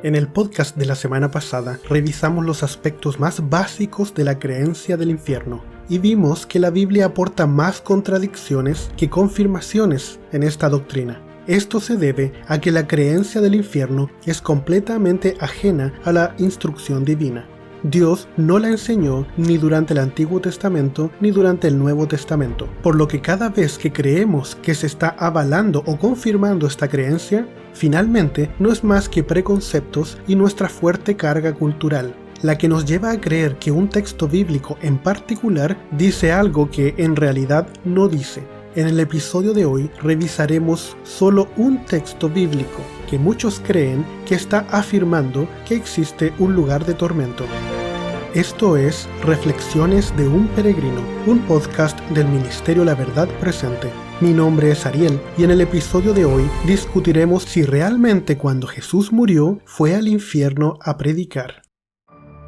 En el podcast de la semana pasada revisamos los aspectos más básicos de la creencia del infierno y vimos que la Biblia aporta más contradicciones que confirmaciones en esta doctrina. Esto se debe a que la creencia del infierno es completamente ajena a la instrucción divina. Dios no la enseñó ni durante el Antiguo Testamento ni durante el Nuevo Testamento, por lo que cada vez que creemos que se está avalando o confirmando esta creencia, finalmente no es más que preconceptos y nuestra fuerte carga cultural, la que nos lleva a creer que un texto bíblico en particular dice algo que en realidad no dice. En el episodio de hoy revisaremos solo un texto bíblico que muchos creen que está afirmando que existe un lugar de tormento. Esto es Reflexiones de un Peregrino, un podcast del Ministerio La Verdad Presente. Mi nombre es Ariel y en el episodio de hoy discutiremos si realmente cuando Jesús murió fue al infierno a predicar.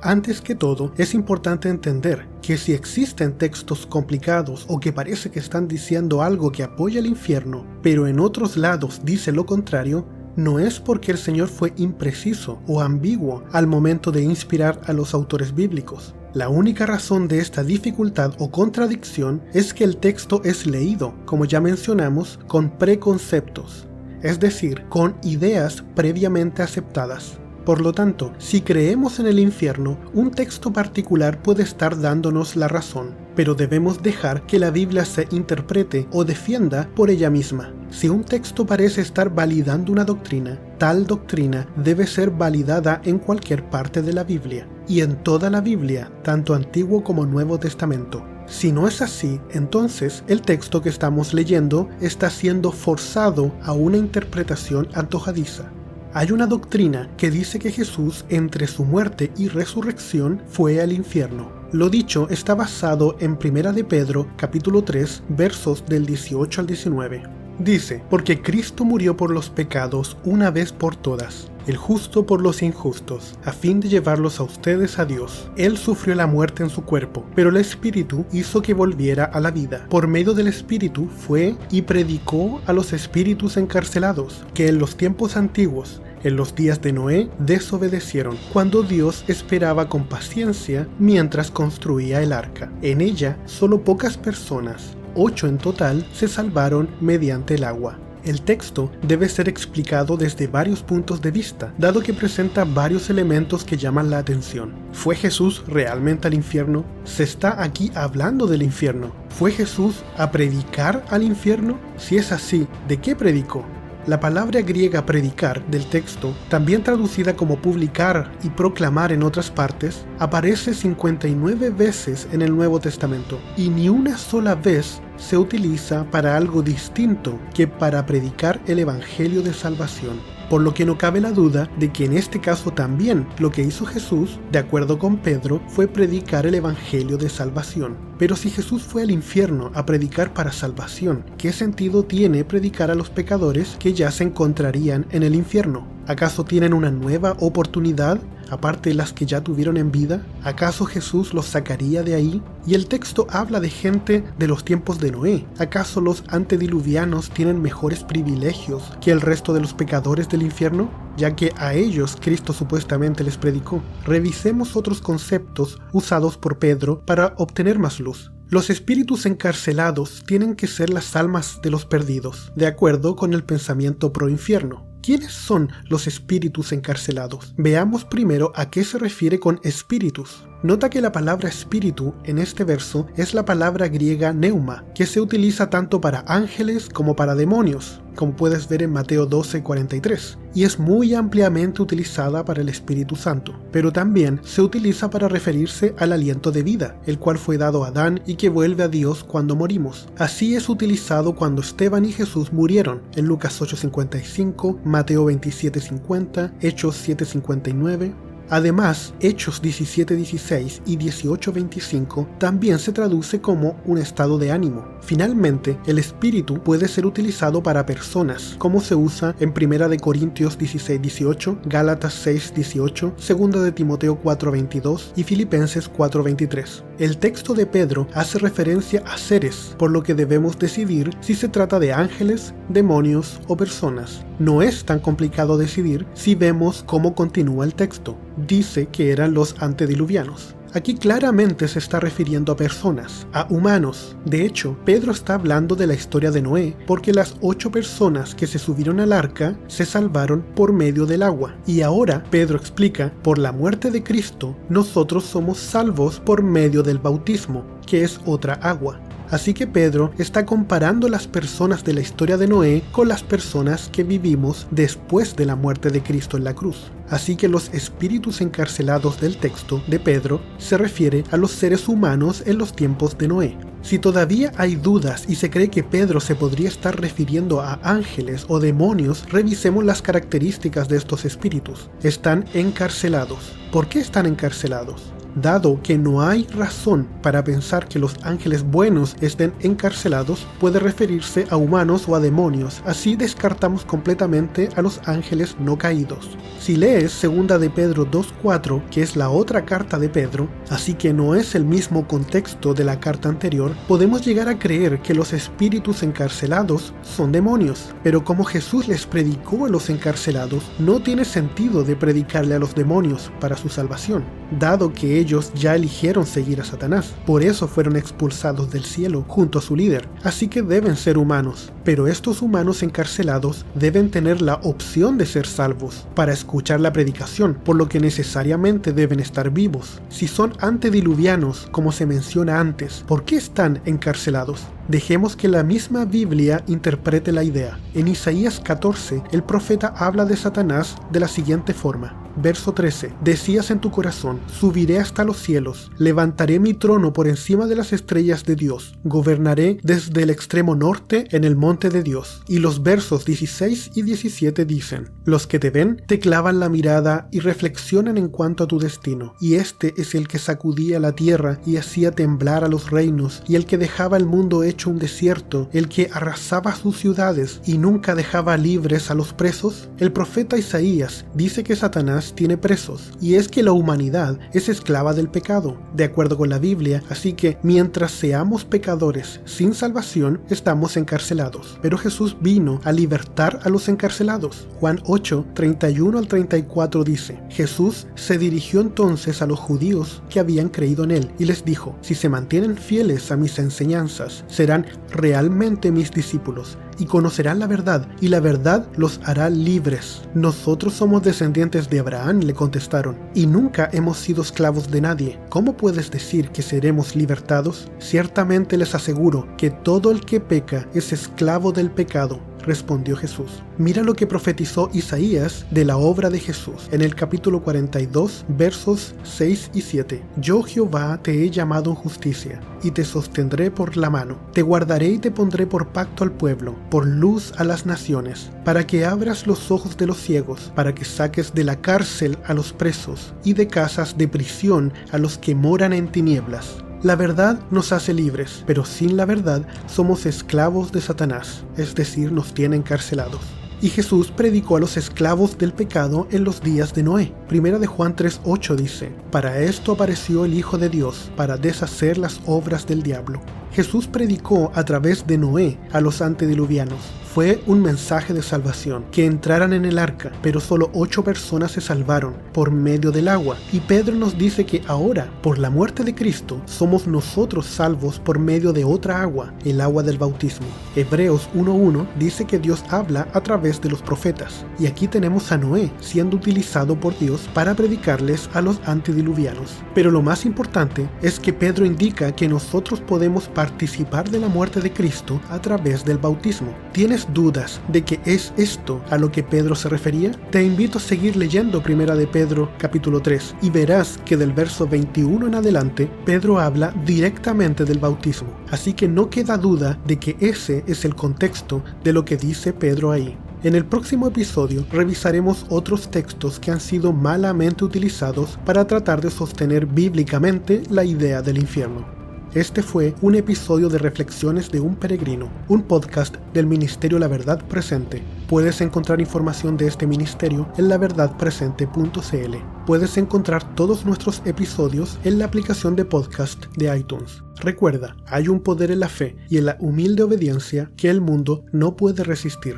Antes que todo, es importante entender que si existen textos complicados o que parece que están diciendo algo que apoya el infierno, pero en otros lados dice lo contrario, no es porque el Señor fue impreciso o ambiguo al momento de inspirar a los autores bíblicos. La única razón de esta dificultad o contradicción es que el texto es leído, como ya mencionamos, con preconceptos, es decir, con ideas previamente aceptadas. Por lo tanto, si creemos en el infierno, un texto particular puede estar dándonos la razón, pero debemos dejar que la Biblia se interprete o defienda por ella misma. Si un texto parece estar validando una doctrina, tal doctrina debe ser validada en cualquier parte de la Biblia, y en toda la Biblia, tanto Antiguo como Nuevo Testamento. Si no es así, entonces el texto que estamos leyendo está siendo forzado a una interpretación antojadiza. Hay una doctrina que dice que Jesús, entre su muerte y resurrección, fue al infierno. Lo dicho está basado en 1 de Pedro, capítulo 3, versos del 18 al 19. Dice, porque Cristo murió por los pecados una vez por todas, el justo por los injustos, a fin de llevarlos a ustedes a Dios. Él sufrió la muerte en su cuerpo, pero el Espíritu hizo que volviera a la vida. Por medio del Espíritu fue y predicó a los espíritus encarcelados, que en los tiempos antiguos, en los días de Noé, desobedecieron, cuando Dios esperaba con paciencia mientras construía el arca. En ella, solo pocas personas, 8 en total, se salvaron mediante el agua. El texto debe ser explicado desde varios puntos de vista, dado que presenta varios elementos que llaman la atención. ¿Fue Jesús realmente al infierno? ¿Se está aquí hablando del infierno? ¿Fue Jesús a predicar al infierno? Si es así, ¿de qué predicó? La palabra griega predicar del texto, también traducida como publicar y proclamar en otras partes, aparece 59 veces en el Nuevo Testamento y ni una sola vez se utiliza para algo distinto que para predicar el Evangelio de salvación. Por lo que no cabe la duda de que en este caso también lo que hizo Jesús, de acuerdo con Pedro, fue predicar el Evangelio de salvación. Pero si Jesús fue al infierno a predicar para salvación, ¿qué sentido tiene predicar a los pecadores que ya se encontrarían en el infierno? ¿Acaso tienen una nueva oportunidad, aparte de las que ya tuvieron en vida? ¿Acaso Jesús los sacaría de ahí? Y el texto habla de gente de los tiempos de Noé. ¿Acaso los antediluvianos tienen mejores privilegios que el resto de los pecadores del infierno? Ya que a ellos Cristo supuestamente les predicó. Revisemos otros conceptos usados por Pedro para obtener más luz. Los espíritus encarcelados tienen que ser las almas de los perdidos, de acuerdo con el pensamiento pro-infierno. ¿Quiénes son los espíritus encarcelados? Veamos primero a qué se refiere con espíritus. Nota que la palabra espíritu en este verso es la palabra griega neuma, que se utiliza tanto para ángeles como para demonios, como puedes ver en Mateo 12:43, y es muy ampliamente utilizada para el Espíritu Santo, pero también se utiliza para referirse al aliento de vida, el cual fue dado a Adán y que vuelve a Dios cuando morimos. Así es utilizado cuando Esteban y Jesús murieron, en Lucas 8:55, Mateo 27:50, Hechos 7:59. Además, Hechos 17:16 y 18:25 también se traduce como un estado de ánimo. Finalmente, el espíritu puede ser utilizado para personas, como se usa en 1 de Corintios 16:18, Gálatas 6:18, 2 de Timoteo 4:22 y Filipenses 4:23. El texto de Pedro hace referencia a seres, por lo que debemos decidir si se trata de ángeles, demonios o personas. No es tan complicado decidir si vemos cómo continúa el texto. Dice que eran los antediluvianos. Aquí claramente se está refiriendo a personas, a humanos. De hecho, Pedro está hablando de la historia de Noé, porque las 8 personas que se subieron al arca se salvaron por medio del agua. Y ahora Pedro explica, por la muerte de Cristo, nosotros somos salvos por medio del bautismo, que es otra agua. Así que Pedro está comparando las personas de la historia de Noé con las personas que vivimos después de la muerte de Cristo en la cruz. Así que los espíritus encarcelados del texto de Pedro se refiere a los seres humanos en los tiempos de Noé. Si todavía hay dudas y se cree que Pedro se podría estar refiriendo a ángeles o demonios, revisemos las características de estos espíritus. Están encarcelados. ¿Por qué están encarcelados? Dado que no hay razón para pensar que los ángeles buenos estén encarcelados, puede referirse a humanos o a demonios. Así descartamos completamente a los ángeles no caídos. Si lees 2 de Pedro 2:4, que es la otra carta de Pedro, así que no es el mismo contexto de la carta anterior, podemos llegar a creer que los espíritus encarcelados son demonios. Pero como Jesús les predicó a los encarcelados, no tiene sentido de predicarle a los demonios para su salvación, dado que ellos ya eligieron seguir a Satanás. Por eso fueron expulsados del cielo junto a su líder. Así que deben ser humanos. Pero estos humanos encarcelados deben tener la opción de ser salvos para escuchar la predicación, por lo que necesariamente deben estar vivos. Si son antediluvianos, como se menciona antes, ¿por qué están encarcelados? Dejemos que la misma Biblia interprete la idea. En Isaías 14, el profeta habla de Satanás de la siguiente forma. Verso 13. Decías en tu corazón, subiré hasta los cielos, levantaré mi trono por encima de las estrellas de Dios, gobernaré desde el extremo norte en el monte de Dios. Y los versos 16 y 17 dicen, los que te ven te clavan la mirada y reflexionan en cuanto a tu destino. Y este es el que sacudía la tierra y hacía temblar a los reinos, y el que dejaba el mundo hecho un desierto, el que arrasaba sus ciudades y nunca dejaba libres a los presos. El profeta Isaías dice que Satanás tiene presos, y es que la humanidad es esclava del pecado, de acuerdo con la Biblia, así que mientras seamos pecadores sin salvación, estamos encarcelados. Pero Jesús vino a libertar a los encarcelados. Juan 8, 31 al 34 dice, Jesús se dirigió entonces a los judíos que habían creído en él, y les dijo, si se mantienen fieles a mis enseñanzas, serán realmente mis discípulos, y conocerán la verdad, y la verdad los hará libres. Nosotros somos descendientes de Abraham, le contestaron, y nunca hemos sido esclavos de nadie. ¿Cómo puedes decir que seremos libertados? Ciertamente les aseguro que todo el que peca es esclavo del pecado. Respondió Jesús. Mira lo que profetizó Isaías de la obra de Jesús en el capítulo 42, versos 6 y 7. Yo Jehová te he llamado en justicia, y te sostendré por la mano. Te guardaré y te pondré por pacto al pueblo, por luz a las naciones, para que abras los ojos de los ciegos, para que saques de la cárcel a los presos, y de casas de prisión a los que moran en tinieblas. La verdad nos hace libres, pero sin la verdad somos esclavos de Satanás, es decir, nos tiene encarcelados. Y Jesús predicó a los esclavos del pecado en los días de Noé. Primera de Juan 3:8 dice, para esto apareció el Hijo de Dios, para deshacer las obras del diablo. Jesús predicó a través de Noé a los antediluvianos. Fue un mensaje de salvación, que entraran en el arca, pero solo 8 personas se salvaron por medio del agua. Y Pedro nos dice que ahora, por la muerte de Cristo, somos nosotros salvos por medio de otra agua, el agua del bautismo. Hebreos 1:1 dice que Dios habla a través de los profetas. Y aquí tenemos a Noé siendo utilizado por Dios para predicarles a los antediluvianos. Pero lo más importante es que Pedro indica que nosotros podemos participar de la muerte de Cristo a través del bautismo. ¿Tienes dudas de que es esto a lo que Pedro se refería? Te invito a seguir leyendo 1 de Pedro capítulo 3 y verás que del verso 21 en adelante Pedro habla directamente del bautismo. Así que no queda duda de que ese es el contexto de lo que dice Pedro ahí. En el próximo episodio revisaremos otros textos que han sido malamente utilizados para tratar de sostener bíblicamente la idea del infierno. Este fue un episodio de Reflexiones de un Peregrino, un podcast del Ministerio La Verdad Presente. Puedes encontrar información de este ministerio en laverdadpresente.cl. Puedes encontrar todos nuestros episodios en la aplicación de podcast de iTunes. Recuerda, hay un poder en la fe y en la humilde obediencia que el mundo no puede resistir.